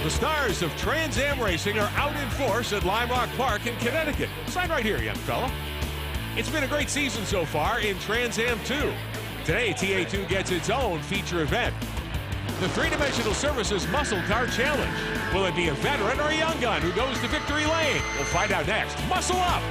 The stars of Trans Am racing are out in force at Lime Rock Park in Connecticut. Sign right here, young fella. It's been a great season so far in Trans Am 2. Today, TA2 gets its own feature event. The three-dimensional services muscle car challenge. Will it be a veteran or a young gun who goes to victory lane? We'll find out next. Muscle up!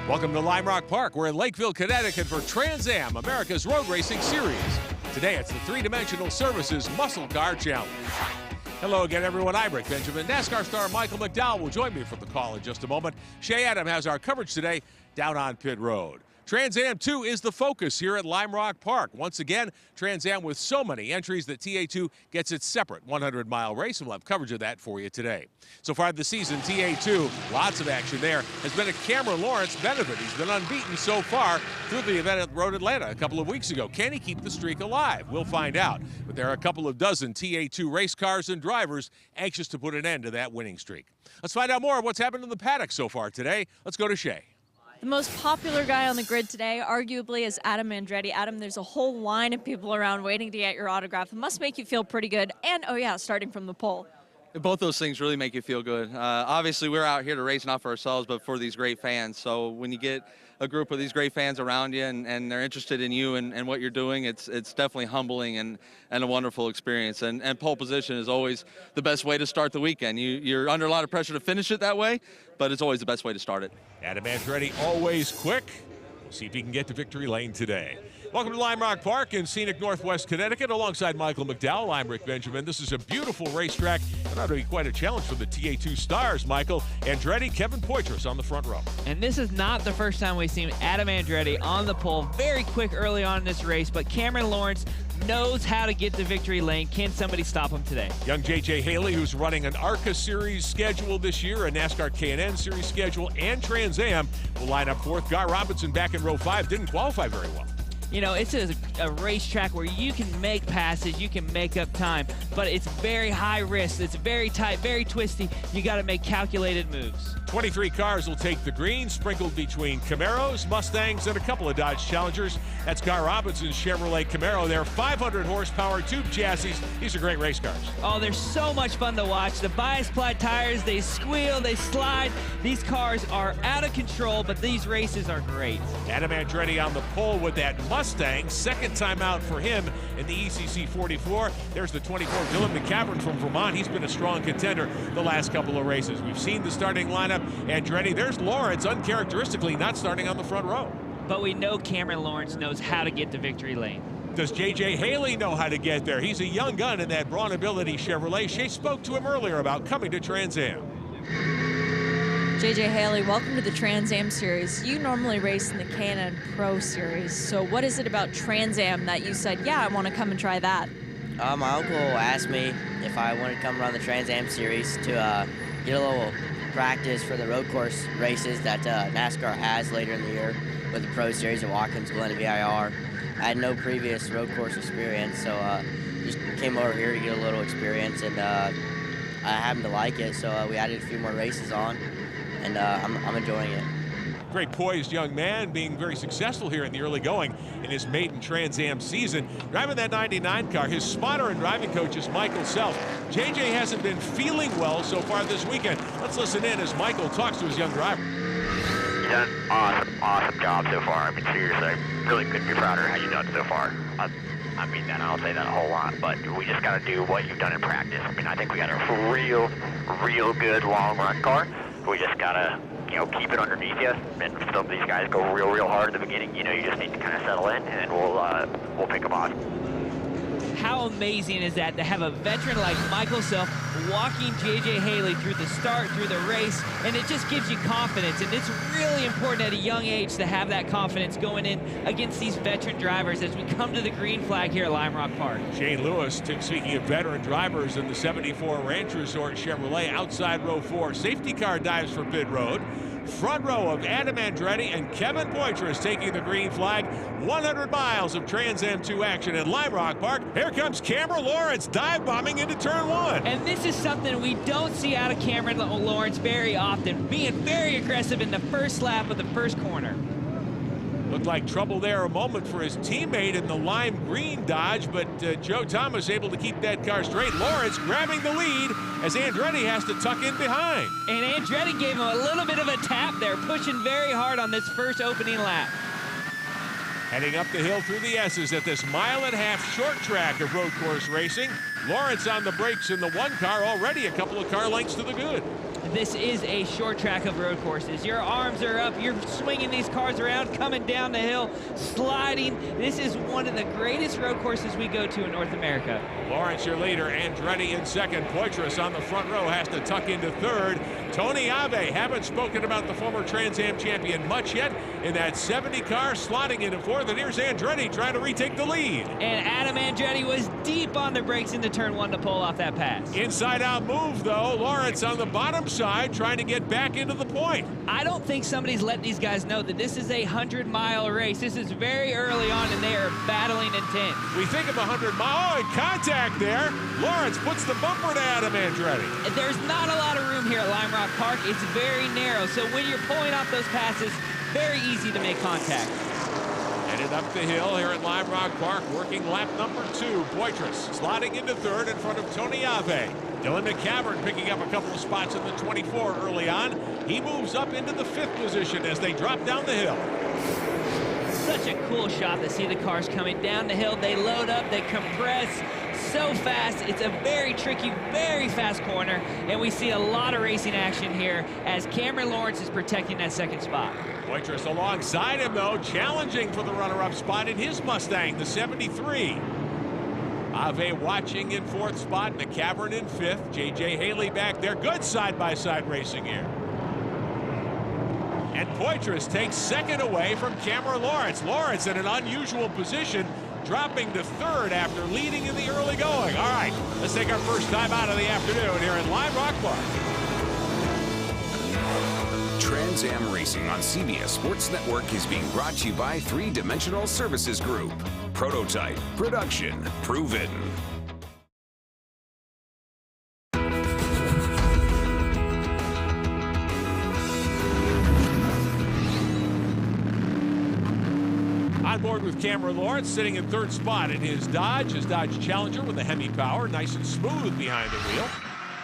Welcome to Lime Rock Park. We're in Lakeville, Connecticut for Trans Am, America's road racing series. Today, it's the three-dimensional services muscle car challenge. Hello again, everyone. I'm Rick Benjamin. NASCAR star Michael McDowell will join me for the call in just a moment. Shea Adam has our coverage today down on pit road. Trans Am 2 is the focus here at Lime Rock Park. Once again, Trans Am with so many entries that TA2 gets its separate 100-mile race, and we'll have coverage of that for you today. So far this season, TA2, lots of action there, has been a Cameron Lawrence benefit. He's been unbeaten so far through the event at Road Atlanta a couple of weeks ago. Can he keep the streak alive? We'll find out. But there are a couple of dozen TA2 race cars and drivers anxious to put an end to that winning streak. Let's find out more of what's happened in the paddock so far today. Let's go to Shea. The most popular guy on the grid today, arguably, is Adam Andretti. Adam, there's a whole line of people around waiting to get your autograph. It must make you feel pretty good. And, oh yeah, starting from the pole. Both those things really make you feel good. Obviously, we're out here to race not for ourselves, but for these great fans. So when you get a group of these great fans around you and they're interested in you and what you're doing, it's definitely humbling and a wonderful experience. And pole position is always the best way to start the weekend. You're under a lot of pressure to finish it that way, but it's always the best way to start it. Adam Andretti always quick. We'll see if he can get to victory lane today. Welcome to Lime Rock Park in scenic Northwest Connecticut. Alongside Michael McDowell, I'm Rick Benjamin. This is a beautiful racetrack. It ought to be quite a challenge for the TA2 stars. Michael Andretti, Kevin Poitras on the front row. And this is not the first time we've seen Adam Andretti on the pole. Very quick early on in this race, but Cameron Lawrence knows how to get to victory lane. Can somebody stop him today? Young J.J. Haley, who's running an ARCA Series schedule this year, a NASCAR K&N Series schedule, and Trans Am, will line up fourth. Gar Robinson back in row 5, didn't qualify very well. You know, it's a racetrack where you can make passes, you can make up time, but it's very high risk. It's very tight, very twisty. You got to make calculated moves. 23 cars will take the green, sprinkled between Camaros, Mustangs, and a couple of Dodge Challengers. That's Gar Robinson's Chevrolet Camaro. They're 500 horsepower tube chassis. These are great race cars. Oh, they're so much fun to watch. The bias-ply tires, they squeal, they slide. These cars are out of control, but these races are great. Adam Andretti on the pole with that Mustang. Second time out for him in the ECC 44. There's the 24, Dylan McCavern from Vermont. He's been a strong contender the last couple of races. We've seen the starting lineup. Andretti, there's Lawrence, uncharacteristically not starting on the front row. But we know Cameron Lawrence knows how to get to victory lane. Does J.J. Haley know how to get there? He's a young gun in that Brawn Ability Chevrolet. Shea spoke to him earlier about coming to Trans Am. J.J. Haley, welcome to the Trans Am Series. You normally race in the K&N Pro Series, so what is it about Trans Am that you said, yeah, I want to come and try that? My uncle asked me if I wanted to come run the Trans Am Series to get a little practice for the road course races that NASCAR has later in the year with the Pro Series at Watkins Glen and VIR. I had no previous road course experience, so just came over here to get a little experience, and I happened to like it, so we added a few more races on, and I'm enjoying it. Great poised young man, being very successful here in the early going in his maiden Trans Am season. Driving that 99 car, his spotter and driving coach is Michael Self. JJ hasn't been feeling well so far this weekend. Let's listen in as Michael talks to his young driver. You've done an awesome job so far. I mean, seriously, I really couldn't be prouder of how you've done so far. I mean that, I don't say that a whole lot, but we just got to do what you've done in practice. I mean, I think we got a real good long run car. We just got to, keep it underneath you. And some of these guys go real hard at the beginning. You just need to kind of settle in, and we'll pick them on. How amazing is that to have a veteran like Michael Self walking J.J. Haley through the start, through the race, and it just gives you confidence. And it's really important at a young age to have that confidence going in against these veteran drivers as we come to the green flag here at Lime Rock Park. Shane Lewis, speaking of veteran drivers in the 74 Ranch Resort Chevrolet outside row 4. Safety car dives for pit road. Front row of Adam Andretti and Kevin Poitras taking the green flag. 100 miles of Trans Am 2 action at Lime Rock Park. Here comes Cameron Lawrence dive bombing into turn 1. And this is something we don't see out of Cameron Lawrence very often, being very aggressive in the first lap of the first corner. Looked like trouble there a moment for his teammate in the lime green Dodge, but Joe Thomas able to keep that car straight. Lawrence grabbing the lead as Andretti has to tuck in behind. And Andretti gave him a little bit of a tap there, pushing very hard on this first opening lap. Heading up the hill through the S's at this mile-and-a-half short track of road course racing. Lawrence on the brakes in the one car, already a couple of car lengths to the good. This is a short track of road courses. Your arms are up, you're swinging these cars around, coming down the hill, sliding. This is one of the greatest road courses we go to in North America. Lawrence, your leader, Andretti in second. Poitras on the front row has to tuck into third. Tony Ave, haven't spoken about the former Trans Am champion much yet in that 70 car, slotting into fourth, and here's Andretti trying to retake the lead. And Adam Andretti was deep on the brakes into turn 1 to pull off that pass. Inside out move though, Lawrence on the bottom side trying to get back into the point. I don't think somebody's letting these guys know that this is a 100-mile race. This is very early on and they are battling intense. We think of 100 mile, and contact there. Lawrence puts the bumper to Adam Andretti. There's not a lot of room here at Lime Rock Park. It's very narrow, so when you're pulling off those passes, very easy to make contact. Headed up the hill here at Lime Rock Park, working lap number 2. Poitras sliding into third in front of Tony Ave. Dylan McCavern picking up a couple of spots in the 24 early on. He moves up into the 5th position as they drop down the hill. Such a cool shot to see the cars coming down the hill. They load up, they compress so fast. It's a very tricky, very fast corner, and we see a lot of racing action here as Cameron Lawrence is protecting that second spot. Poitras alongside him, though, challenging for the runner-up spot in his Mustang, the 73. Ave watching in 4th spot, McCavern in 5th. J.J. Haley back there. Good side-by-side racing here. And Poitras takes second away from Cameron Lawrence. Lawrence in an unusual position, dropping to third after leading in the early going. All right, let's take our first time out of the afternoon here at Lime Rock Park. Trans Am Racing on CBS Sports Network is being brought to you by 3-Dimensional Services Group. Prototype, production, proven. On board with Cameron Lawrence, sitting in 3rd spot in his Dodge Challenger with the Hemi power, nice and smooth behind the wheel.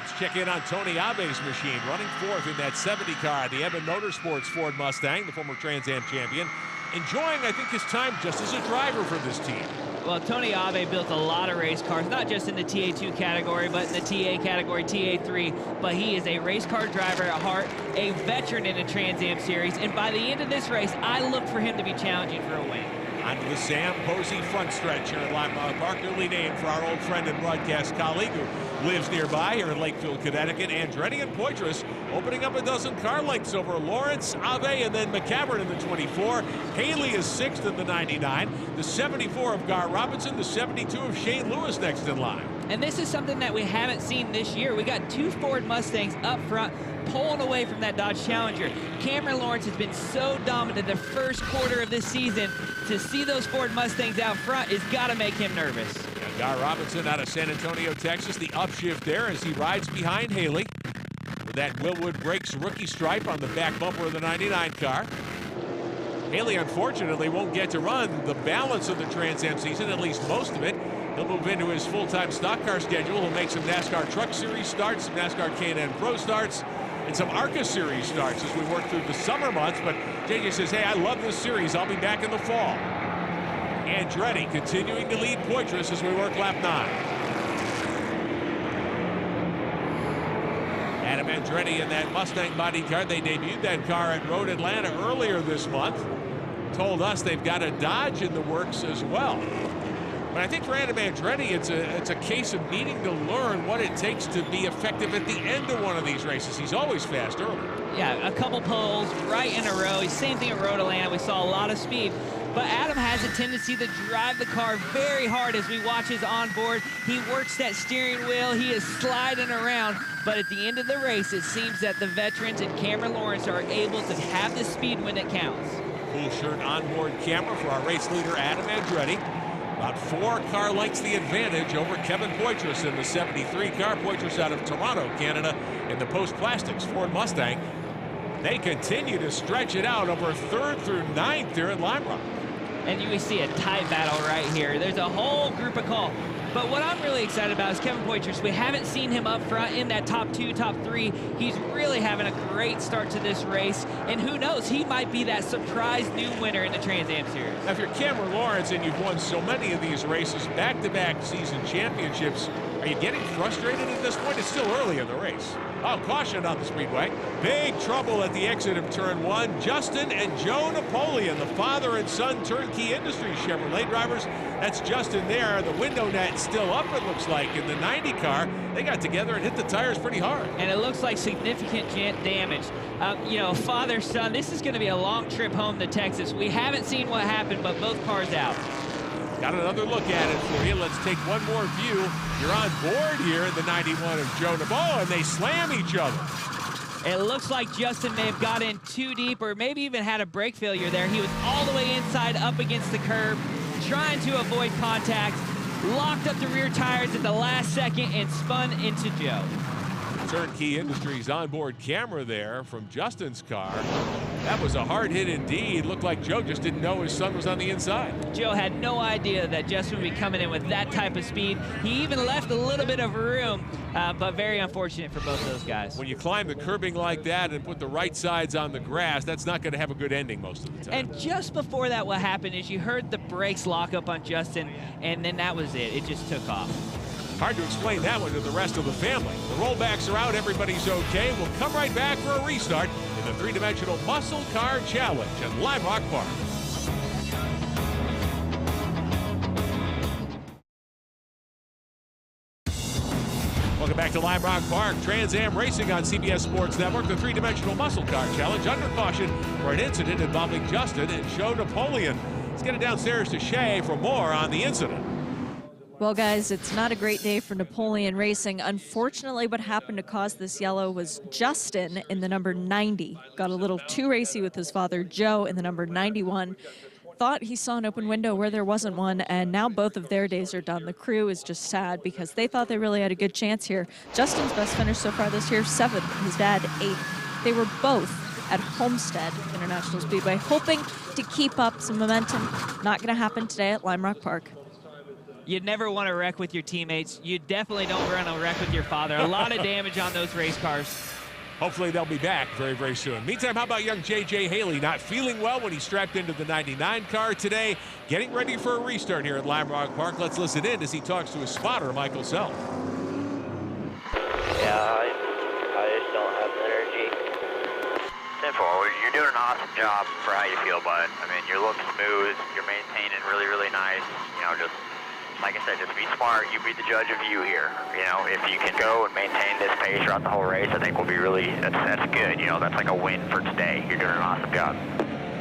Let's check in on Tony Ave's machine, running 4th in that 70 car, the Evan Motorsports Ford Mustang, the former Trans Am champion. Enjoying, I think, his time just as a driver for this team. Well, Tony Ave built a lot of race cars, not just in the TA2 category, but in the TA category, TA3. But he is a race car driver at heart, a veteran in the Trans Am Series. And by the end of this race, I look for him to be challenging for a win. Onto the Sam Posey front stretch here at Lime Rock Park, newly named for our old friend and broadcast colleague who lives nearby here in Lakeville, Connecticut. Andretti and Poitras opening up a dozen car lengths over Lawrence, Ave, and then McCavern in the 24. Haley is 6th in the 99. The 74 of Gar Robinson, the 72 of Shane Lewis next in line. And this is something that we haven't seen this year. We got 2 Ford Mustangs up front, pulling away from that Dodge Challenger. Cameron Lawrence has been so dominant the first quarter of this season. To see those Ford Mustangs out front has got to make him nervous. And Gar Robinson out of San Antonio, Texas, the upshift there as he rides behind Haley with that Willwood Brakes rookie stripe on the back bumper of the 99 car. Haley, unfortunately, won't get to run the balance of the Trans Am season, at least most of it. He'll move into his full-time stock car schedule. He'll make some NASCAR Truck Series starts, some NASCAR K&N Pro starts, and some ARCA Series starts as we work through the summer months. But JJ says, hey, I love this series. I'll be back in the fall. Andretti continuing to lead Poitras as we work lap 9. Adam Andretti in that Mustang body car. They debuted that car at Road Atlanta earlier this month. Told us they've got a Dodge in the works as well. But I think for Adam Andretti, it's a case of needing to learn what it takes to be effective at the end of one of these races. He's always fast early. Yeah, a couple poles right in a row. Same thing at Road Atlanta. We saw a lot of speed. But Adam has a tendency to drive the car very hard as we watch his onboard. He works that steering wheel. He is sliding around. But at the end of the race, it seems that the veterans and Cameron Lawrence are able to have the speed when it counts. Full shirt onboard camera for our race leader, Adam Andretti. About 4 car lengths the advantage over Kevin Poitras in the 73 car. Poitras out of Toronto, Canada, in the Post Plastics Ford Mustang. They continue to stretch it out over 3rd through 9th here at Lime Rock. And you see a tight battle right here. There's a whole group of call. But what I'm really excited about is Kevin Poitras. We haven't seen him up front in that top 2, top 3. He's really having a great start to this race. And who knows, he might be that surprise new winner in the Trans Am Series. Now, if you're Cameron Lawrence and you've won so many of these races, back-to-back season championships, are you getting frustrated at this point? It's still early in the race. Oh, caution on the speedway. Big trouble at the exit of turn 1. Justin and Joe Napoleon, the father and son Turnkey Industries Chevrolet drivers. That's Justin there. The window net still up, it looks like, in the 90 car. They got together and hit the tires pretty hard. And it looks like significant damage. You know, father, son, this is going to be a long trip home to Texas. We haven't seen what happened, but both cars out. Got another look at it for you. Let's take one more view. You're on board here in the 91 of Joe Napoleon, and they slam each other. It looks like Justin may have got in too deep or maybe even had a brake failure there. He was all the way inside up against the curb, trying to avoid contact, locked up the rear tires at the last second and spun into Joe. Turnkey Industries onboard camera there from Justin's car. That was a hard hit indeed. Looked like Joe just didn't know his son was on the inside. Joe had no idea that Justin would be coming in with that type of speed. He even left a little bit of room, but very unfortunate for both those guys. When you climb the curbing like that and put the right sides on the grass, that's not going to have a good ending most of the time. And just before that, what happened is you heard the brakes lock up on Justin, and then that was it. It just took off. Hard to explain that one to the rest of the family. The rollbacks are out, everybody's okay. We'll come right back for a restart in the 3-dimensional Muscle Car Challenge at Lime Rock Park. Welcome back to Lime Rock Park. Trans Am Racing on CBS Sports Network. The 3-dimensional Muscle Car Challenge under caution for an incident involving Justin and Joe Napoleon. Let's get it downstairs to Shay for more on the incident. Well, guys, it's not a great day for Napoleon Racing. Unfortunately, what happened to cause this yellow was Justin in the number 90. Got a little too racy with his father, Joe, in the number 91. Thought he saw an open window where there wasn't one, and now both of their days are done. The crew is just sad because they thought they really had a good chance here. Justin's best finish so far this year, 7th. His dad, 8th. They were both at Homestead International Speedway, hoping to keep up some momentum. Not going to happen today at Lime Rock Park. You never want to wreck with your teammates. You definitely don't want to wreck with your father. A lot of damage on those race cars. Hopefully they'll be back very, very soon. Meantime, how about young J.J. Haley? Not feeling well when he strapped into the 99 car today. Getting ready for a restart here at Lime Rock Park. Let's listen in as he talks to his spotter, Michael Self. Yeah, I just don't have the energy. Simple. You're doing an awesome job for how you feel, bud. I mean, you look smooth. You're maintaining really, really nice. You know, just like I said, just be smart. You be the judge of you here. You know, if you can go and maintain this pace throughout the whole race, I think we'll be really, that's good. You know, that's like a win for today. You're doing an awesome job.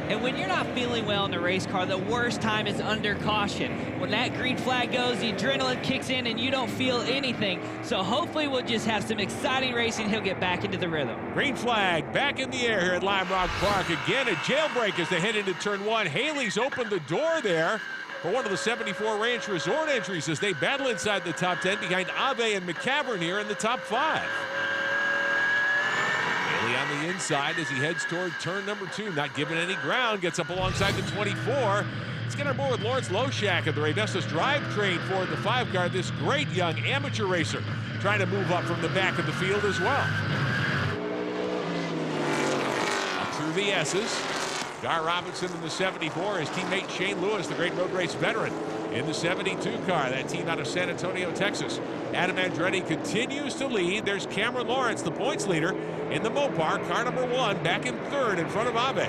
And when you're not feeling well in the race car, the worst time is under caution. When that green flag goes, the adrenaline kicks in and you don't feel anything. So hopefully we'll just have some exciting racing. He'll get back into the rhythm. Green flag back in the air here at Lime Rock Park. Again, a jailbreak as they head into turn 1. Haley's opened the door there for one of the 74 Ranch Resort entries as they battle inside the top 10 behind Ave and McCavern here in the top 5. Haley on the inside as he heads toward turn number 2, not giving any ground, gets up alongside the 24. Let's get on board with Lawrence Loshak of the Raybestos drivetrain for the 5 car. This great young amateur racer trying to move up from the back of the field as well. Up through the S's. Gar Robinson in the 74, his teammate Shane Lewis, the great road race veteran, in the 72 car, that team out of San Antonio, Texas. Adam Andretti continues to lead. There's Cameron Lawrence, the points leader, in the Mopar, car number 1, back in 3rd in front of Ave.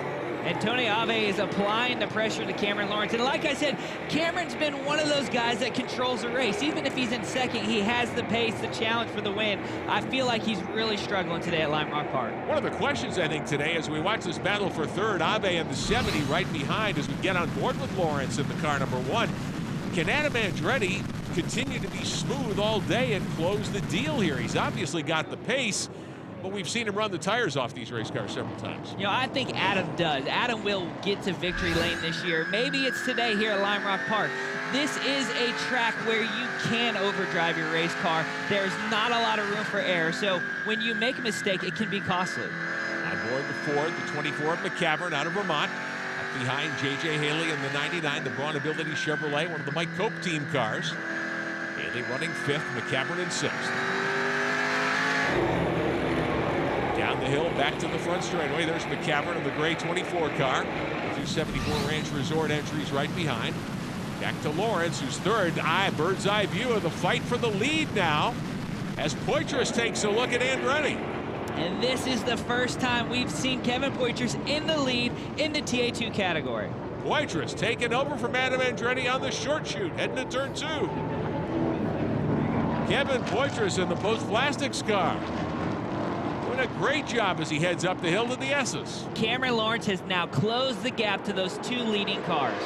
And Tony Ave is applying the pressure to Cameron Lawrence. And like I said, Cameron's been one of those guys that controls the race. Even if he's in second, he has the pace, the challenge for the win. I feel like he's really struggling today at Lime Rock Park. One of the questions, I think, today as we watch this battle for third, Ave in the 70 right behind as we get on board with Lawrence in the car number 1. Can Adam Andretti continue to be smooth all day and close the deal here? He's obviously got the pace, but we've seen him run the tires off these race cars several times. You know, I think Adam does. Adam will get to victory lane this year. Maybe it's today here at Lime Rock Park. This is a track where you can overdrive your race car. There's not a lot of room for error, so when you make a mistake, it can be costly. On board the Ford, the 24 of McCavern out of Vermont. Up behind J.J. Haley in the 99, the Braun Ability Chevrolet, one of the Mike Cope team cars. Haley running 5th, McCavern in 6th. Down the hill, back to the front straightaway. There's McCavern in the gray 24 car. 274 Ranch Resort entries right behind. Back to Lawrence, who's third. Bird's eye view of the fight for the lead now as Poitras takes a look at Andretti. And this is the first time we've seen Kevin Poitras in the lead in the TA2 category. Poitras taking over from Adam Andretti on the short chute, heading to turn 2. Kevin Poitras in the Post Plastics car. Doing a great job as he heads up the hill to the S's. Cameron Lawrence has now closed the gap to those 2 leading cars.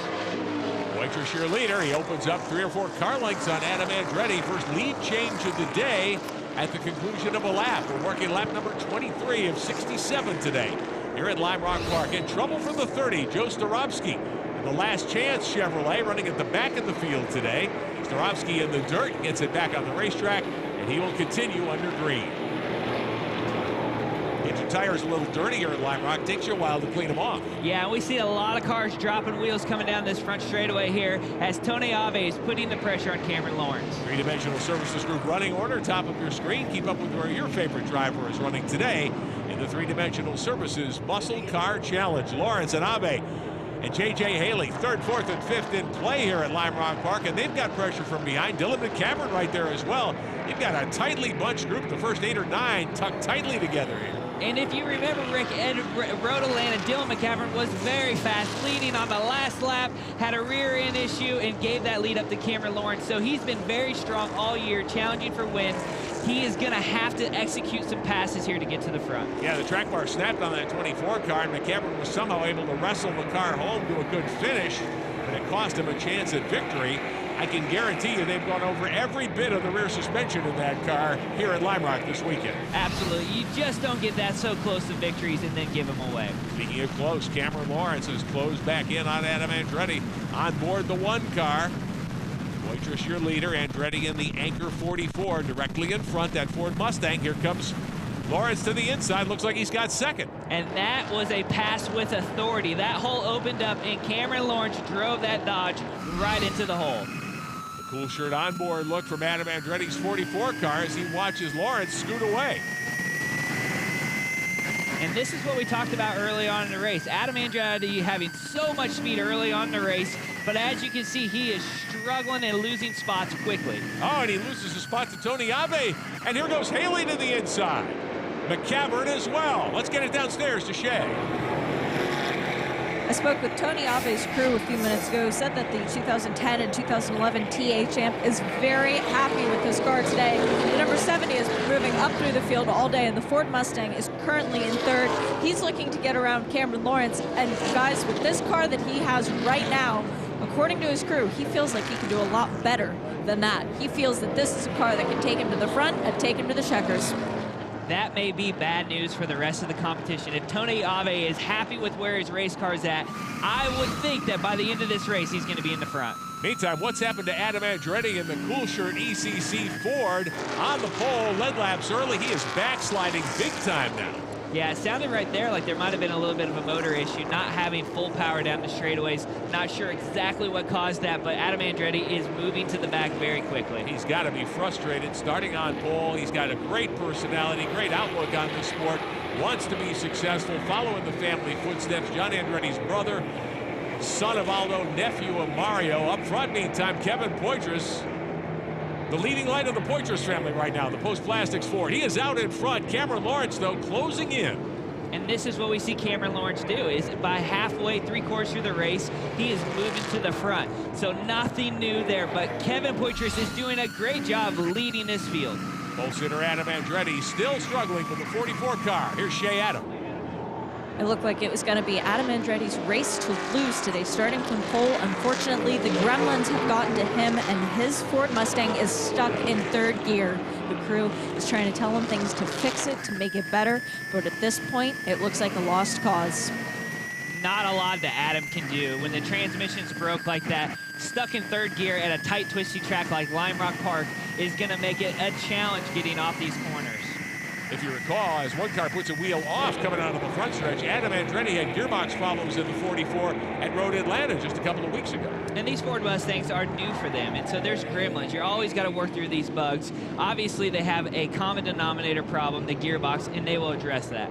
Poitras your leader. He opens up 3 or 4 car lengths on Adam Andretti. First lead change of the day at the conclusion of a lap. We're working lap number 23 of 67 today here at Lime Rock Park. In trouble for the 30, Joe Starobski. The Last Chance Chevrolet running at the back of the field today. Starobski in the dirt, gets it back on the racetrack, and he will continue under green. Get your tires a little dirty here at Lime Rock. Takes you a while to clean them off. Yeah, we see a lot of cars dropping wheels coming down this front straightaway here as Tony Ave is putting the pressure on Cameron Lawrence. Three-dimensional services group running order, top of your screen. Keep up with where your favorite driver is running today in the three-dimensional services Muscle Car Challenge. Lawrence and Ave and J.J. Haley, 3rd, 4th, and 5th in play here at Lime Rock Park, and they've got pressure from behind. Dylan McCavern right there as well. You've got a tightly bunched group, the first 8 or 9 tucked tightly together here. And if you remember, Rick, Ed Rodeland and Dylan McCavern was very fast, leading on the last lap, had a rear end issue, and gave that lead up to Cameron Lawrence. So he's been very strong all year, challenging for wins. He is going to have to execute some passes here to get to the front. Yeah, the track bar snapped on that 24 car, and McCavern was somehow able to wrestle the car home to a good finish, but it cost him a chance at victory. I can guarantee you they've gone over every bit of the rear suspension in that car here at Lime Rock this weekend. Absolutely. You just don't get that so close to victories and then give them away. Speaking of close, Cameron Lawrence has closed back in on Adam Andretti on board the 1 car. Poitras your leader, Andretti in the Anchor 44 directly in front, that Ford Mustang. Here comes Lawrence to the inside. Looks like he's got 2nd. And that was a pass with authority. That hole opened up and Cameron Lawrence drove that Dodge right into the hole. The cool shirt on board look from Adam Andretti's 44 car as he watches Lawrence scoot away. And this is what we talked about early on in the race. Adam Andretti having so much speed early on in the race, but as you can see, he is struggling and losing spots quickly. Oh, and he loses a spot to Tony Ave. And here goes Haley to the inside. McCavern as well. Let's get it downstairs to Shay. I spoke with Tony Ave's crew a few minutes ago, who said that the 2010 and 2011 TA champ is very happy with his car today. The number 70 is moving up through the field all day, and the Ford Mustang is currently in 3rd. He's looking to get around Cameron Lawrence, and guys, with this car that he has right now, according to his crew, he feels like he can do a lot better than that. He feels that this is a car that can take him to the front and take him to the checkers. That may be bad news for the rest of the competition. If Tony Ave is happy with where his race car is at, I would think that by the end of this race, he's going to be in the front. Meantime, what's happened to Adam Andretti in the cool shirt ECC Ford on the pole, led laps early. He is backsliding big time now. Yeah, it sounded right there like there might have been a little bit of a motor issue, not having full power down the straightaways. Not sure exactly what caused that, but Adam Andretti is moving to the back very quickly. He's got to be frustrated starting on pole. He's got a great personality, great outlook on the sport, wants to be successful, following the family footsteps. John Andretti's brother, son of Aldo, nephew of Mario. Up front, meantime, Kevin Poitras, the leading light of the Poitras family right now, the Post Plastics Ford. He is out in front. Cameron Lawrence, though, closing in And this is what we see Cameron Lawrence do, is by halfway, 3/4 through the race, he is moving to the front. So nothing new there, but Kevin Poitras is doing a great job leading this field. Pole sitter Adam Andretti still struggling with the 44 car. Here's Shea Adam. It looked like it was going to be Adam Andretti's race to lose today, starting from pole. Unfortunately, the gremlins have gotten to him, and his Ford Mustang is stuck in 3rd gear. The crew is trying to tell him things to fix it, to make it better, but at this point, it looks like a lost cause. Not a lot that Adam can do when the transmission's broke like that. Stuck in 3rd gear at a tight, twisty track like Lime Rock Park is going to make it a challenge getting off these corners. If you recall, as one car puts a wheel off coming out of the front stretch, Adam Andretti had gearbox problems in the 44 at Road Atlanta just a couple of weeks ago. And these Ford Mustangs are new for them, and so there's gremlins. You're always got to work through these bugs. Obviously, they have a common denominator problem, the gearbox, and they will address that.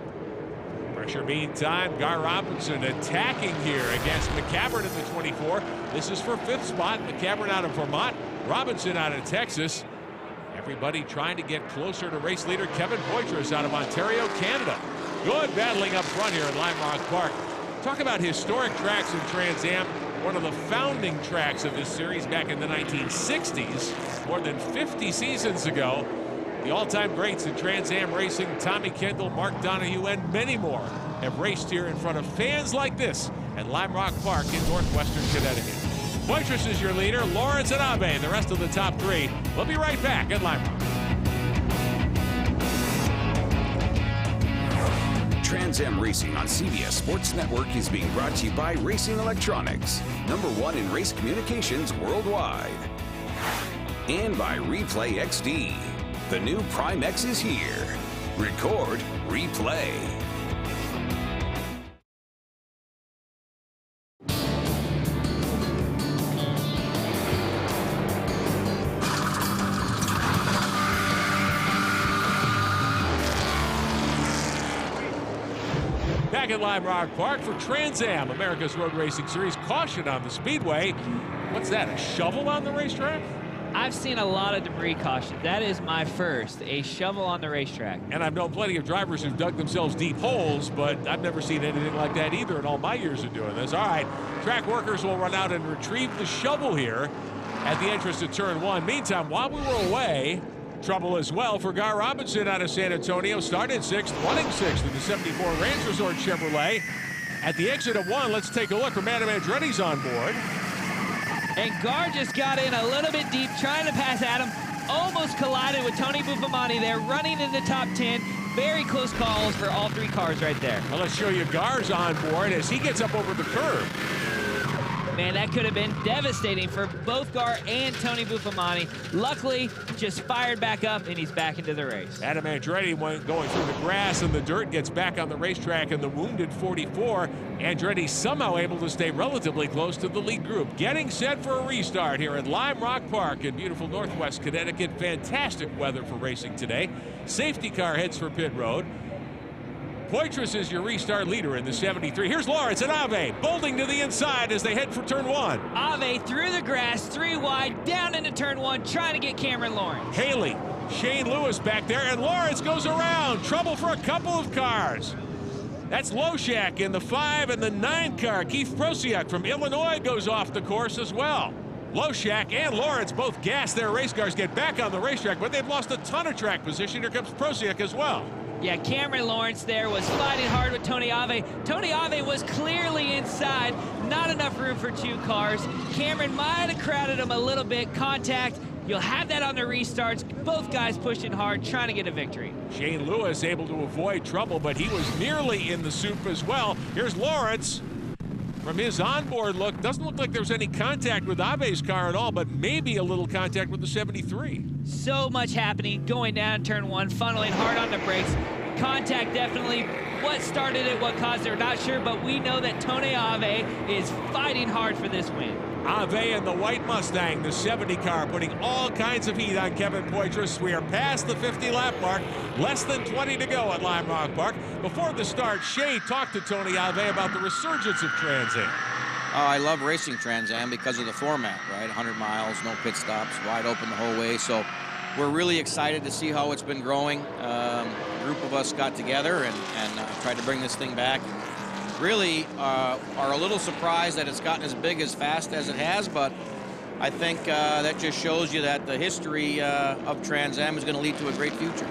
Pressure meantime, Gar Robinson attacking here against McCavern in the 24. This is for 5th spot. McCavern out of Vermont, Robinson out of Texas. Everybody trying to get closer to race leader Kevin Poitras out of Ontario, Canada. Good battling up front here at Lime Rock Park. Talk about historic tracks in Trans Am. One of the founding tracks of this series back in the 1960s, more than 50 seasons ago. The all-time greats in Trans Am racing, Tommy Kendall, Mark Donahue, and many more have raced here in front of fans like this at Lime Rock Park in northwestern Connecticut. Poitras is your leader, Lawrence and Abe, the rest of the top 3. We'll be right back at Lime Rock. Trans Am Racing on CBS Sports Network is being brought to you by Racing Electronics, #1 in race communications worldwide. And by Replay XD. The new Prime X is here. Record, replay. Back at Lime Rock Park for Trans Am, America's Road Racing Series. Caution on the speedway. What's that, a shovel on the racetrack? I've seen a lot of debris caution. That is my first, a shovel on the racetrack. And I've known plenty of drivers who've dug themselves deep holes, but I've never seen anything like that either in all my years of doing this. All right, track workers will run out and retrieve the shovel here at the entrance to turn 1. Meantime, while we were away, trouble as well for Gar Robinson out of San Antonio. Started 6th, running 6th in the 74 Ranch Resort Chevrolet. At the exit of 1, let's take a look. Adam Andretti's on board. And Gar just got in a little bit deep, trying to pass Adam. Almost collided with Tony Buffamani there, running in the top 10. Very close calls for all 3 cars right there. Well, let's show you Gar's on board as he gets up over the curb. Man, that could have been devastating for both Gar and Tony Buffamani. Luckily, just fired back up, and he's back into the race. Adam Andretti went going through the grass and the dirt, gets back on the racetrack in the wounded 44. Andretti somehow able to stay relatively close to the lead group. Getting set for a restart here at Lime Rock Park in beautiful northwest Connecticut. Fantastic weather for racing today. Safety car heads for pit road. Poitras is your restart leader in the 73. Here's Lawrence and Ave bolting to the inside as they head for turn 1. Ave through the grass, 3 wide, down into turn 1, trying to get Cameron Lawrence. Haley, Shane Lewis back there, and Lawrence goes around. Trouble for a couple of cars. That's Loshak in the 5 and the 9 car. Keith Prosiak from Illinois goes off the course as well. Loshak and Lawrence both gas their race cars, get back on the racetrack, but they've lost a ton of track position. Here comes Prosiak as well. Yeah, Cameron Lawrence there was fighting hard with Tony Ave. Tony Ave was clearly inside. Not enough room for 2 cars. Cameron might have crowded him a little bit. Contact. You'll have that on the restarts. Both guys pushing hard, trying to get a victory. Shane Lewis able to avoid trouble, but he was nearly in the soup as well. Here's Lawrence. From his onboard look, doesn't look like there's any contact with Ave's car at all, but maybe a little contact with the 73. So much happening going down turn 1, funneling hard on the brakes. Contact definitely. What started it, what caused it, we're not sure, but we know that Tony Ave is fighting hard for this win. Ave and the white Mustang, the 70 car, putting all kinds of heat on Kevin Poitras. We are past the 50-lap mark, less than 20 to go at Lime Rock Park. Before the start, Shea talked to Tony Ave about the resurgence of Trans Am. Oh, I love racing Trans Am because of the format, right? 100 miles, no pit stops, wide open the whole way. So we're really excited to see how it's been growing. A group of us got together and tried to bring this thing back. Really are a little surprised that it's gotten as big as fast as it has, but I think that just shows you that the history of Trans Am is going to lead to a great future.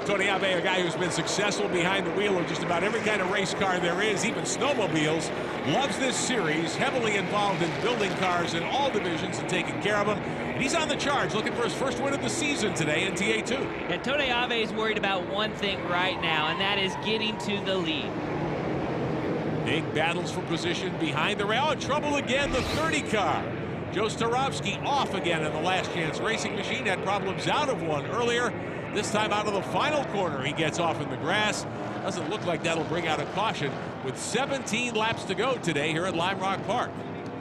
Tony Abe, a guy who's been successful behind the wheel of just about every kind of race car there is, even snowmobiles, loves this series, heavily involved in building cars in all divisions and taking care of them. And he's on the charge, looking for his first win of the season today in TA2. And Tony Abe is worried about one thing right now, and that is getting to the lead. Big battles for position behind the rail. In trouble again, the 30 car. Joe Starowski off again in the last chance racing machine. Had problems out of one earlier. This time out of the final corner, he gets off in the grass. Doesn't look like that'll bring out a caution with 17 laps to go today here at Lime Rock Park.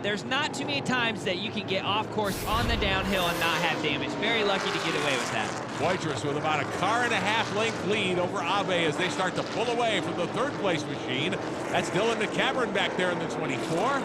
There's not too many times that you can get off course on the downhill and not have damage. Very lucky to get away with that. Poitras with about a car and a half length lead over Abe as they start to pull away from the third place machine. That's Dylan McCavern back there in the 24.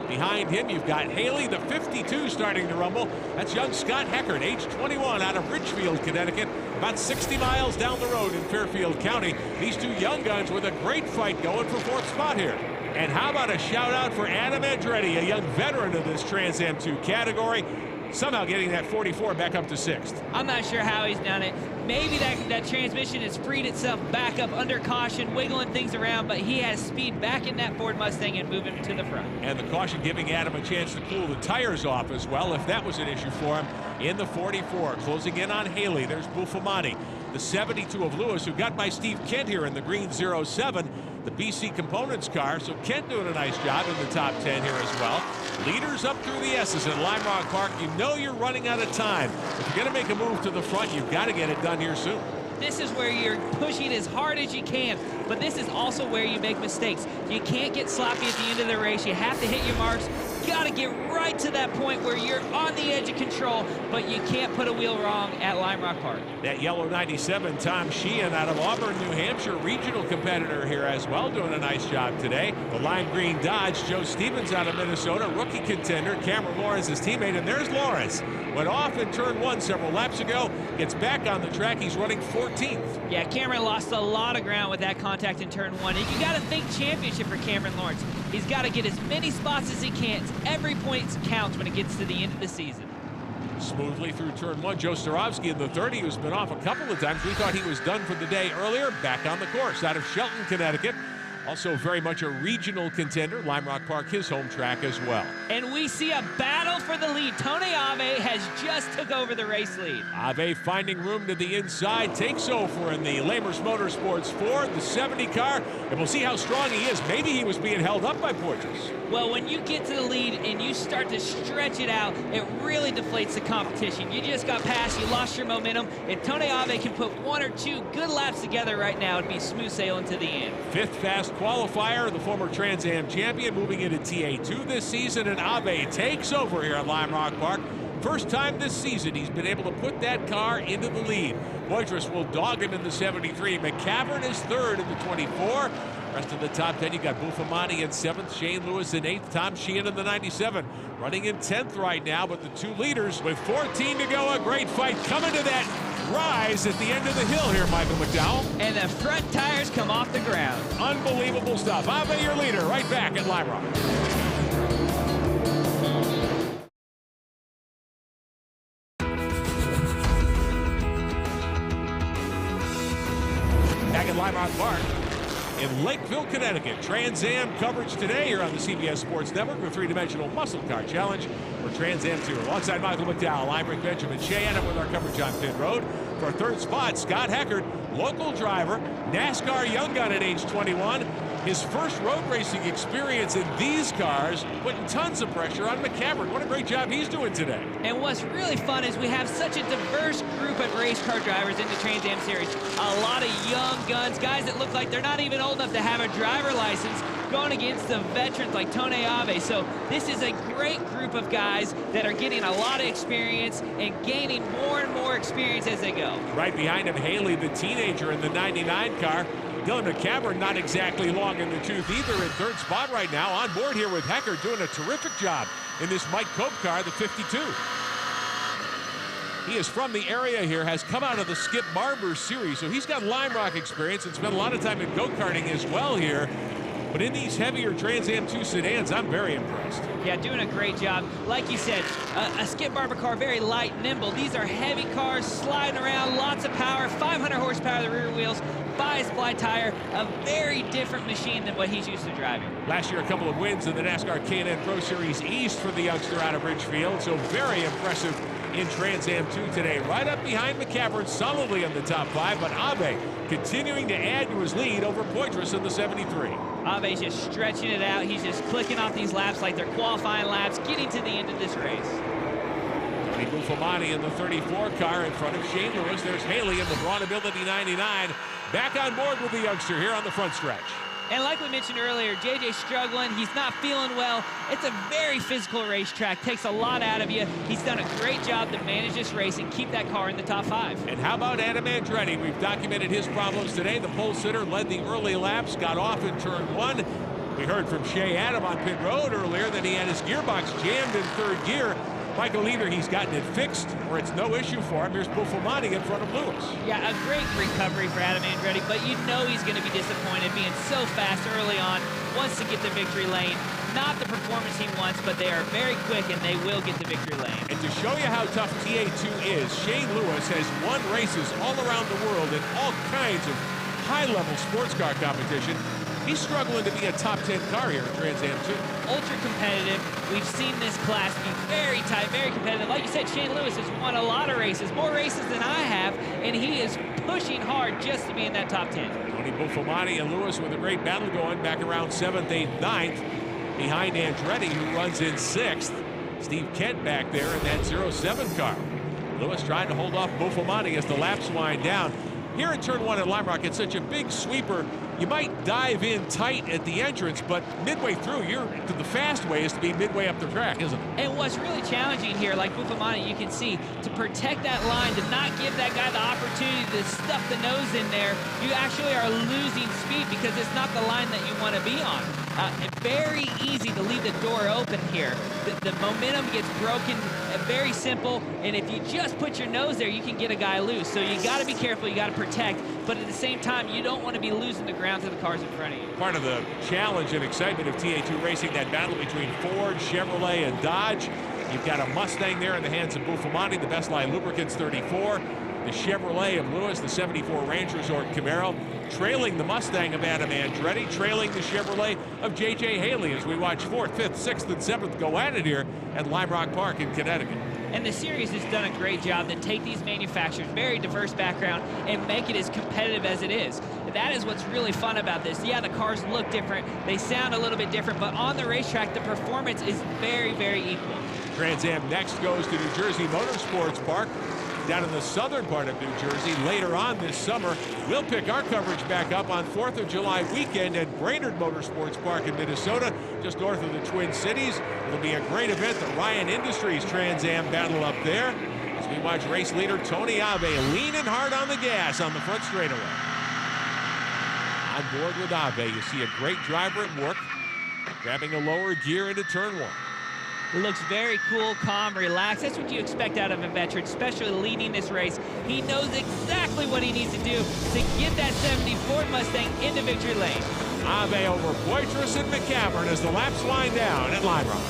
Behind him, you've got Haley, the 52, starting to rumble. That's young Scott Heckert, age 21, out of Richfield, Connecticut, about 60 miles down the road in Fairfield County. These two young guns with a great fight going for fourth spot here. And how about a shout out for Adam Andretti, a young veteran of this Trans Am 2 category, somehow getting that 44 back up to sixth. I'm not sure how he's done it. Maybe that transmission has freed itself back up under caution, wiggling things around, but he has speed back in that Ford Mustang and moving to the front. And the caution giving Adam a chance to cool the tires off as well, if that was an issue for him. In the 44, closing in on Haley, there's Buffamani. The 72 of Lewis, who got by Steve Kent here in the green 07, the BC Components car. So Kent doing a nice job in the top 10 here as well. Leaders up through the S's at Lime Rock Park. You know you're running out of time. If you're going to make a move to the front, you've got to get it done here soon. This is where you're pushing as hard as you can, but this is also where you make mistakes. You can't get sloppy at the end of the race. You have to hit your marks. Got to get right to that point where you're on the edge of control, but you can't put a wheel wrong at Lime Rock Park. That yellow 97, Tom Sheehan out of Auburn, New Hampshire, regional competitor here as well, doing a nice job today. The lime green Dodge, Joe Stevens out of Minnesota, rookie contender, Cameron Lawrence, his teammate, and there's Lawrence. Went off in turn one several laps ago, gets back on the track, he's running 14th. Yeah, Cameron lost a lot of ground with that contact in turn one. And you got to think championship for Cameron Lawrence. He's got to get as many spots as he can. Every point counts when it gets to the end of the season. Smoothly through turn one, Joe Starowski in the 30, who's been off a couple of times. We thought he was done for the day earlier, back on the course out of Shelton, Connecticut. Also very much a regional contender. Lime Rock Park, his home track as well. And we see a battle for the lead. Tony Abe has just took over the race lead. Abe finding room to the inside, takes over in the Lamers Motorsports Ford, the 70 car, and we'll see how strong he is. Maybe he was being held up by Poitras. Well, when you get to the lead and you start to stretch it out, it really deflates the competition. You just got past, you lost your momentum. If Tony Abe can put one or two good laps together right now, it'd be smooth sailing to the end. Fifth fast qualifier, the former Trans Am champion, moving into TA2 this season, and Abe takes over here at Lime Rock Park. First time this season he's been able to put that car into the lead. Poitras will dog him in the 73. McCavern is third in the 24. Rest of the top 10, you got Buffamani in 7th, Shane Lewis in 8th, Tom Sheehan in the 97. Running in 10th right now, but the two leaders with 14 to go, a great fight coming to that rise at the end of the hill here, Michael McDowell. And the front tires come off the ground. Unbelievable stuff. Abe, your leader, right back at Lime Rock. Back at Lime Rock Park in Lakeville, Connecticut. Trans Am coverage today here on the CBS Sports Network with three-dimensional muscle car challenge for Trans Am 2. Alongside Michael McDowell, I'm Rick Benjamin Cheyenne with our coverage on pit road. For our third spot, Scott Heckert, local driver, NASCAR young gun at age 21. His first road racing experience in these cars, putting tons of pressure on McCavern. What a great job he's doing today. And what's really fun is we have such a diverse group of race car drivers in the Trans Am Series. A lot of young guns, guys that look like they're not even old enough to have a driver license, going against the veterans like Tony Abe. So this is a great group of guys that are getting a lot of experience and gaining more and more experience as they go. Right behind him, Haley, the teenager in the 99 car. Dylan McCavern not exactly long in the tooth either, in third spot right now. On board here with Heckert, doing a terrific job in this Mike Cope car, the 52. He is from the area here, has come out of the Skip Barber series, so he's got Lime Rock experience and spent a lot of time in go-karting as well here. But in these heavier Trans Am 2 sedans, I'm very impressed. Yeah, doing a great job. Like you said, a Skip Barber car, very light, nimble. These are heavy cars, sliding around, lots of power, 500 horsepower, the rear wheels, bi-sply tire, a very different machine than what he's used to driving. Last year, a couple of wins in the NASCAR K&N Pro Series East for the youngster out of Ridgefield, so very impressive in Trans Am 2 today. Right up behind McCavern, solidly in the top 5, but Abe continuing to add to his lead over Poitras in the 73. Abe's just stretching it out. He's just clicking off these laps like they're qualifying laps, getting to the end of this race. Tony Buffomani in the 34 car in front of Shane Lewis. There's Haley in the Brawn Ability 99. Back on board with the youngster here on the front stretch. And like we mentioned earlier, JJ's struggling. He's not feeling well. It's a very physical racetrack. Takes a lot out of you. He's done a great job to manage this race and keep that car in the top 5. And how about Adam Andretti? We've documented his problems today. The pole sitter led the early laps, got off in turn 1. We heard from Shea Adam on pit road earlier that he had his gearbox jammed in 3rd gear. Michael, either he's gotten it fixed or it's no issue for him. Here's Buffomani in front of Lewis. Yeah, a great recovery for Adam Andretti, but you know he's going to be disappointed being so fast early on. Wants to get the victory lane. Not the performance he wants, but they are very quick and they will get the victory lane. And to show you how tough TA2 is, Shane Lewis has won races all around the world in all kinds of high-level sports car competition. He's struggling to be a top 10 car here at Trans Am 2. Ultra competitive. We've seen this class be very tight, very competitive. Like you said, Shane Lewis has won a lot of races, more races than I have, and he is pushing hard just to be in that top 10. Tony Buffomani and Lewis with a great battle going back around 7th, 8th, 9th. Behind Andretti, who runs in 6th. Steve Kent back there in that 07 car. Lewis trying to hold off Buffomani as the laps wind down. Here in turn 1 at Lime Rock, it's such a big sweeper. You might dive in tight at the entrance, but midway through, the fast way is to be midway up the track, isn't it? And what's really challenging here, like Buffomani, you can see, to protect that line, to not give that guy the opportunity to stuff the nose in there, you actually are losing speed because it's not the line that you want to be on. Very easy to leave the door open here. The momentum gets broken, very simple, and if you just put your nose there, you can get a guy loose. So you got to be careful, you got to protect, but at the same time, you don't want to be losing the ground to the cars in front of you. Part of the challenge and excitement of TA2 racing, that battle between Ford, Chevrolet, and Dodge. You've got a Mustang there in the hands of Buffomani, the Best Line Lubricants 34. The Chevrolet of Lewis, the 74 Range Resort Camaro, trailing the Mustang of Adam Andretti, trailing the Chevrolet of J.J. Haley as we watch 4th, 5th, 6th, and 7th go at it here at Lime Rock Park in Connecticut. And the series has done a great job to take these manufacturers, very diverse background, and make it as competitive as it is. That is what's really fun about this. Yeah, the cars look different, they sound a little bit different, but on the racetrack, the performance is very, very equal. Trans Am next goes to New Jersey Motorsports Park down in the southern part of New Jersey. Later on this summer, we'll pick our coverage back up on 4th of July weekend at Brainerd Motorsports Park in Minnesota, just north of the Twin Cities. It'll be a great event, the Ryan Industries Trans Am battle up there, as we watch race leader Tony Abe leaning hard on the gas on the front straightaway. On board with Abe, you see a great driver at work, grabbing a lower gear into turn 1. It looks very cool, calm, relaxed. That's what you expect out of a veteran, especially leading this race. He knows exactly what he needs to do to get that 70 Ford Mustang into victory lane. Abe over Poitras and McCavern as the laps wind down at Lime Rock.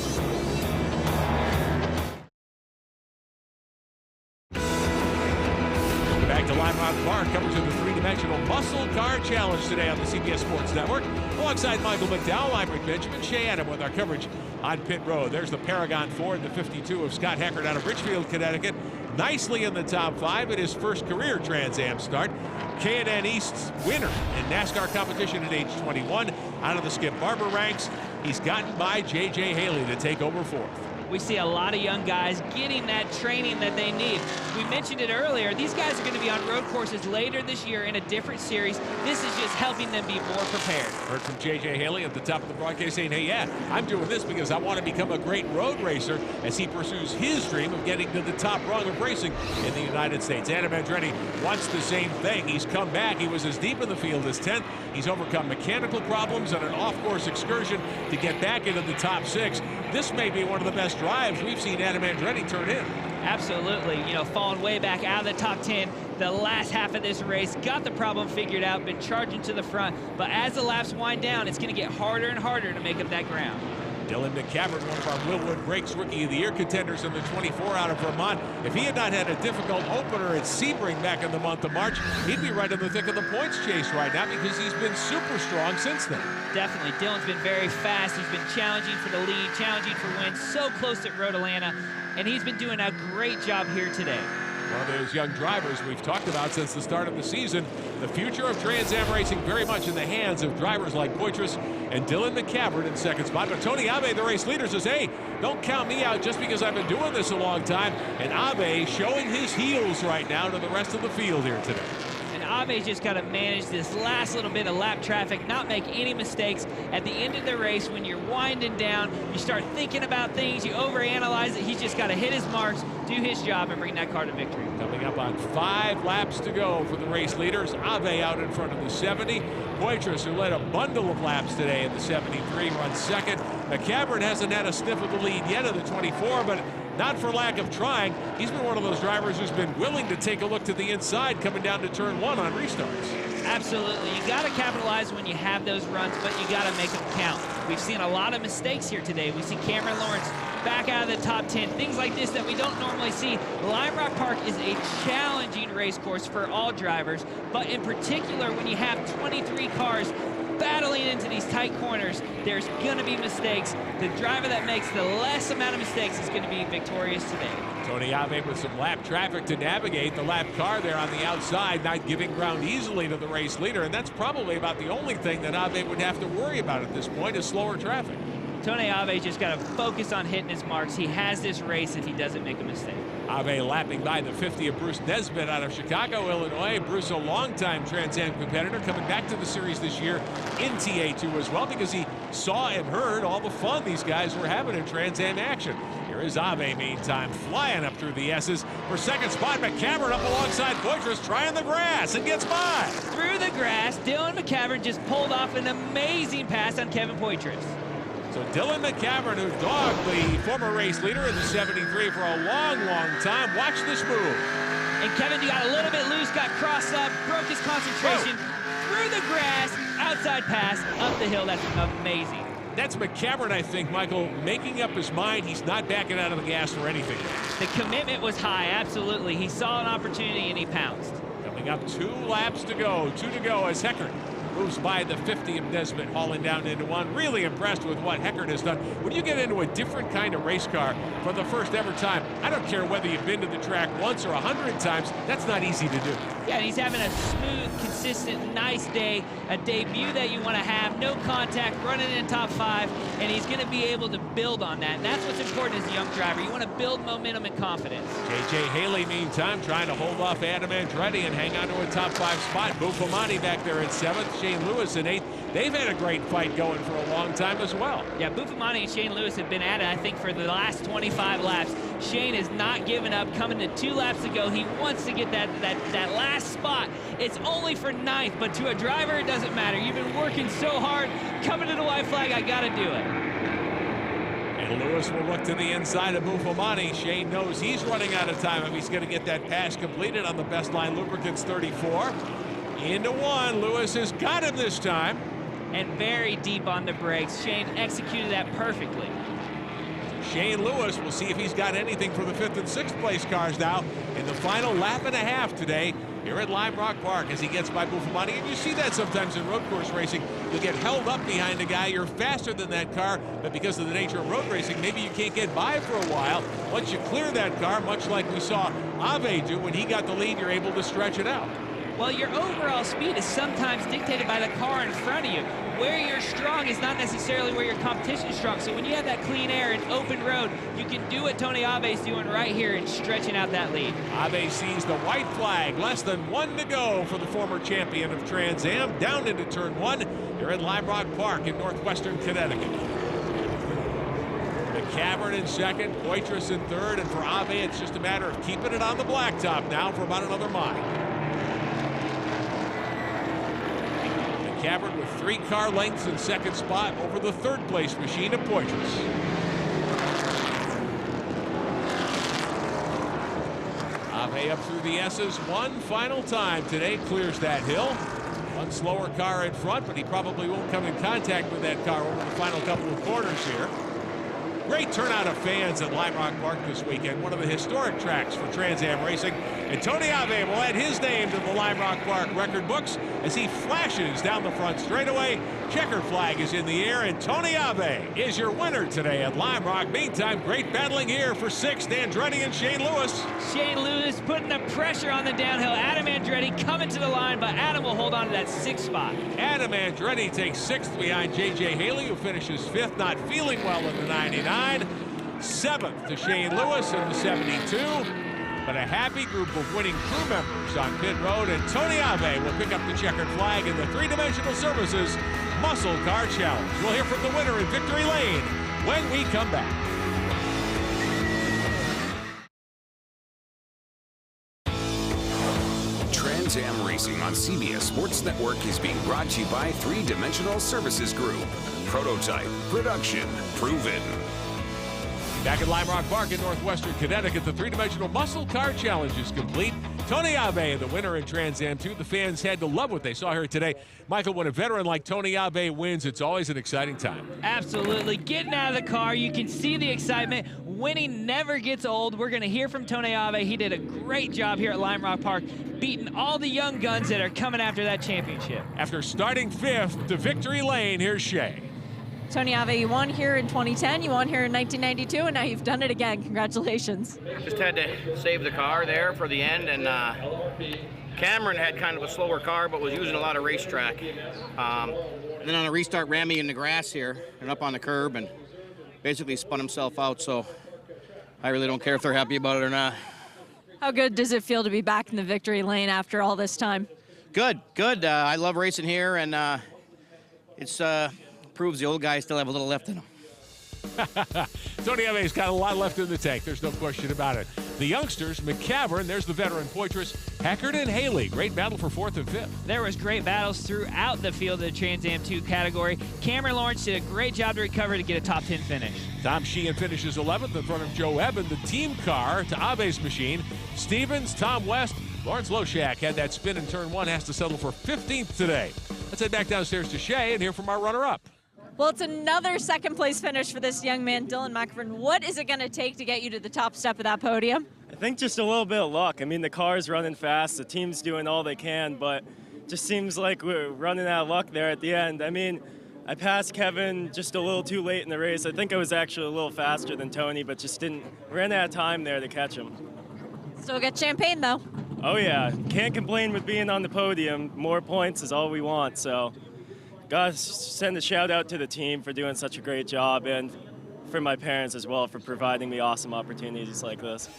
Back to Lime Rock Park, coverage of the three-dimensional Muscle Car Challenge today on the CBS Sports Network. Alongside Michael McDowell, I'm Rick Benjamin, Shea Adam with our coverage on pit road. There's the Paragon Ford, the 52 of Scott Heckert out of Ridgefield, Connecticut. Nicely in the top 5 at his first career Trans Am start. K&N East's winner in NASCAR competition at age 21. Out of the Skip Barber ranks, he's gotten by J.J. Haley to take over 4th. We see a lot of young guys getting that training that they need. We mentioned it earlier. These guys are going to be on road courses later this year in a different series. This is just helping them be more prepared. Heard from J.J. Haley at the top of the broadcast saying, hey, yeah, I'm doing this because I want to become a great road racer as he pursues his dream of getting to the top rung of racing in the United States. Adam Andretti wants the same thing. He's come back. He was as deep in the field as 10th. He's overcome mechanical problems on an off-course excursion to get back into the top 6. This may be one of the best drives we've seen Adam Andretti turn in. Absolutely, you know, falling way back out of the top 10 the last half of this race, got the problem figured out, been charging to the front, but as the laps wind down, it's going to get harder and harder to make up that ground. Dylan McCavern, one of our Willwood Brakes Rookie of the Year contenders in the 24 out of Vermont. If he had not had a difficult opener at Sebring back in the month of March, he'd be right in the thick of the points chase right now because he's been super strong since then. Definitely. Dylan's been very fast. He's been challenging for the lead, challenging for wins, so close at Road Atlanta, and he's been doing a great job here today. One of those young drivers we've talked about since the start of the season. The future of Trans Am racing very much in the hands of drivers like Poitras and Dylan McCavern in second spot. But Tony Abe, the race leader, says, hey, don't count me out just because I've been doing this a long time. And Abe showing his heels right now to the rest of the field here today. Abe's just got to manage this last little bit of lap traffic, not make any mistakes. At the end of the race, when you're winding down, you start thinking about things, you overanalyze it. He's just got to hit his marks, do his job, and bring that car to victory. Coming up on 5 laps to go for the race leaders. Abe out in front of the 70. Poitras, who led a bundle of laps today in the 73, runs second. McCavern hasn't had a sniff of the lead yet in the 24, but not for lack of trying. He's been one of those drivers who's been willing to take a look to the inside coming down to turn 1 on restarts. Absolutely. You got to capitalize when you have those runs, but you got to make them count. We've seen a lot of mistakes here today. We've seen Cameron Lawrence back out of the top 10. Things like this that we don't normally see. Lime Rock Park is a challenging race course for all drivers, but in particular when you have 23 cars battling into these tight corners, there's going to be mistakes. The driver that makes the less amount of mistakes is going to be victorious today. Tony Abe with some lap traffic to navigate. The lap car there on the outside, not giving ground easily to the race leader, and that's probably about the only thing that Abe would have to worry about at this point is slower traffic. Tony Abe just got to focus on hitting his marks. He has this race if he doesn't make a mistake. Abe lapping by the 50 of Bruce Nesbitt out of Chicago, Illinois. Bruce, a longtime Trans Am competitor, coming back to the series this year in TA2 as well because he saw and heard all the fun these guys were having in Trans Am action. Here is Abe, meantime, flying up through the S's. For second spot, McCavern up alongside Poitras, trying the grass and gets by. Through the grass, Dylan McCavern just pulled off an amazing pass on Kevin Poitras. So Dylan McCavern, who dogged the former race leader in the 73 for a long, long time. Watch this move. And Kevin got a little bit loose, got crossed up, broke his concentration. Through the grass, outside pass, up the hill. That's amazing. That's McCavern, I think, Michael, making up his mind. He's not backing out of the gas for anything. The commitment was high, absolutely. He saw an opportunity and he pounced. Coming up 2 laps to go. 2 to go as Heckert moves by the 50 of Nesbitt, hauling down into 1. Really impressed with what Heckert has done. When you get into a different kind of race car for the first ever time, I don't care whether you've been to the track once or 100 times, that's not easy to do. Yeah, and he's having a smooth, consistent, nice day, a debut that you want to have, no contact, running in top 5, and he's going to be able to build on that. And that's what's important as a young driver. You want to build momentum and confidence. J.J. Haley, meantime, trying to hold off Adam Andretti and hang on to a top 5 spot. Buffamani back there in 7th, Shane Lewis in 8th. They've had a great fight going for a long time as well. Yeah, Buffamani and Shane Lewis have been at it, I think, for the last 25 laps. Shane is not giving up. Coming to 2 laps to go, he wants to get that last spot. It's only for 9th, but to a driver, it doesn't matter. You've been working so hard. Coming to the white flag, I got to do it. And Lewis will look to the inside of Buffamani. Shane knows he's running out of time if he's going to get that pass completed on the Best Line Lubricants 34. Into 1. Lewis has got him this time. And very deep on the brakes. Shane executed that perfectly. Shane Lewis, we'll see if he's got anything for the 5th and 6th place cars now in the final lap and a half today here at Lime Rock Park as he gets by Buffamani. And you see that sometimes in road course racing. You get held up behind a guy, you're faster than that car, but because of the nature of road racing, maybe you can't get by for a while. Once you clear that car, much like we saw Abe do when he got the lead, you're able to stretch it out. Well, your overall speed is sometimes dictated by the car in front of you. Where you're strong is not necessarily where your competition is strong. So when you have that clean air and open road, you can do what Tony Abe's doing right here and stretching out that lead. Abe sees the white flag. Less than 1 to go for the former champion of Trans Am. Down into turn 1 here at Lime Rock Park in northwestern Connecticut. McCavern in 2nd, Poitras in 3rd, and for Abe, it's just a matter of keeping it on the blacktop now for about another mile. McCavern with 3 car lengths in 2nd spot over the 3rd place machine of Poitras. Ave up through the S's one final time today, clears that hill. One slower car in front, but he probably won't come in contact with that car over the final couple of corners here. Great turnout of fans at Lime Rock Park this weekend, one of the historic tracks for Trans Am racing. And Tony Ave will add his name to the Lime Rock Park record books as he flashes down the front straightaway. Checkered flag is in the air, and Tony Ave is your winner today at Lime Rock. Meantime, great battling here for sixth. Andretti and Shane Lewis. Shane Lewis putting the pressure on the downhill. Adam Andretti coming to the line, but Adam will hold on to that sixth spot. Adam Andretti takes sixth behind J.J. Haley, who finishes fifth, not feeling well in the 99. Seventh to Shane Lewis in the 72. But a happy group of winning crew members on pit road, and Tony Ave will pick up the checkered flag in the three-dimensional services Muscle Car Challenge. We'll hear from the winner in Victory Lane when we come back. Trans Am Racing on CBS Sports Network is being brought to you by Three Dimensional Services Group. Prototype, production, proven. Back at Lime Rock Park in northwestern Connecticut, the three-dimensional Muscle Car Challenge is complete. Tony Ave, the winner in Trans Am 2. The fans had to love what they saw here today. Michael, when a veteran like Tony Ave wins, it's always an exciting time. Absolutely. Getting out of the car, you can see the excitement. Winning never gets old. We're going to hear from Tony Ave. He did a great job here at Lime Rock Park, beating all the young guns that are coming after that championship. After starting fifth to Victory Lane, here's Shay. Tony Ave, you won here in 2010, you won here in 1992, and now you've done it again. Congratulations. Just had to save the car there for the end, and Cameron had kind of a slower car, but was using a lot of racetrack. And then on a restart, ran me in the grass here and up on the curb, and basically spun himself out. So I really don't care if they're happy about it or not. How good does it feel to be back in the victory lane after all this time? Good, good. I love racing here, and it's proves the old guys still have a little left in them. Tony Ave's got a lot left in the tank. There's no question about it. The youngsters, McCavern, there's the veteran Poitras, Hackard and Haley. Great battle for fourth and fifth. There was great battles throughout the field of the Trans Am 2 category. Cameron Lawrence did a great job to recover to get a top 10 finish. Tom Sheehan finishes 11th in front of Joe Evan, the team car to Ave's machine. Stevens, Tom West, Lawrence Loshak had that spin in turn one, has to settle for 15th today. Let's head back downstairs to Shay and hear from our runner-up. Well, it's another second-place finish for this young man, Dylan McEvern. What is it going to take to get you to the top step of that podium? I think just a little bit of luck. I mean, the car's running fast, the team's doing all they can, but just seems like we're running out of luck there at the end. I mean, I passed Kevin just a little too late in the race. I think I was actually a little faster than Tony, but just ran out of time there to catch him. Still get champagne, though. Oh, yeah. Can't complain with being on the podium. More points is all we want, so gotta send a shout out to the team for doing such a great job, and for my parents as well for providing me awesome opportunities like this.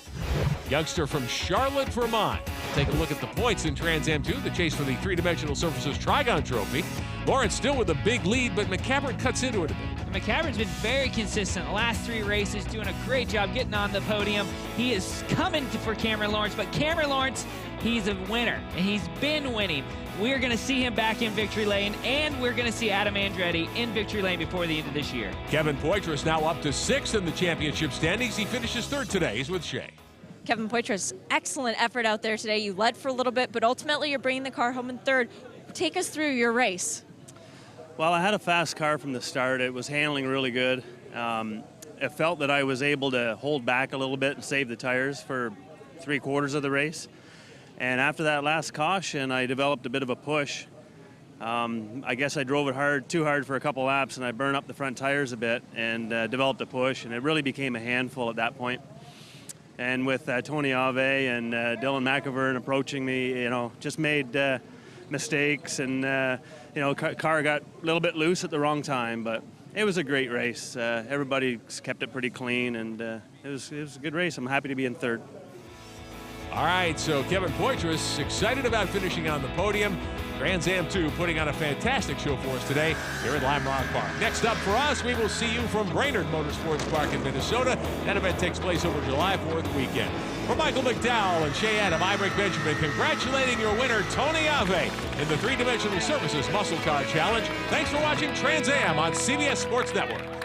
Youngster from Charlotte, Vermont. Take a look at the points in Trans Am 2, the chase for the three-dimensional Surfaces Trigon Trophy. Lawrence still with a big lead, but McCavern cuts into it a bit. McCavern's been very consistent the last three races, doing a great job getting on the podium. He is coming for Cameron Lawrence, but Cameron Lawrence, he's a winner, and he's been winning. We're going to see him back in victory lane, and we're going to see Adam Andretti in victory lane before the end of this year. Kevin Poitras now up to 6th in the championship standings. He finishes 3rd today. He's with Shay. Kevin Poitras, excellent effort out there today. You led for a little bit, but ultimately you're bringing the car home in 3rd. Take us through your race. Well, I had a fast car from the start. It was handling really good. I felt that I was able to hold back a little bit and save the tires for 3/4 of the race. And after that last caution, I developed a bit of a push. I guess I drove it too hard for a couple laps, and I burned up the front tires a bit and developed a push, and it really became a handful at that point. And with Tony Ave and Dylan McEvern approaching me, just made mistakes, and car got a little bit loose at the wrong time, but it was a great race. Everybody kept it pretty clean, and it was a good race. I'm happy to be in 3rd. All right, so Kevin Poitras excited about finishing on the podium. Trans Am 2 putting on a fantastic show for us today here at Lime Rock Park. Next up for us, we will see you from Brainerd Motorsports Park in Minnesota. That event takes place over July 4th weekend. For Michael McDowell and Shea Adam, I'm Rick Benjamin, congratulating your winner, Tony Ave, in the three-dimensional Services Muscle Car Challenge. Thanks for watching Trans Am on CBS Sports Network.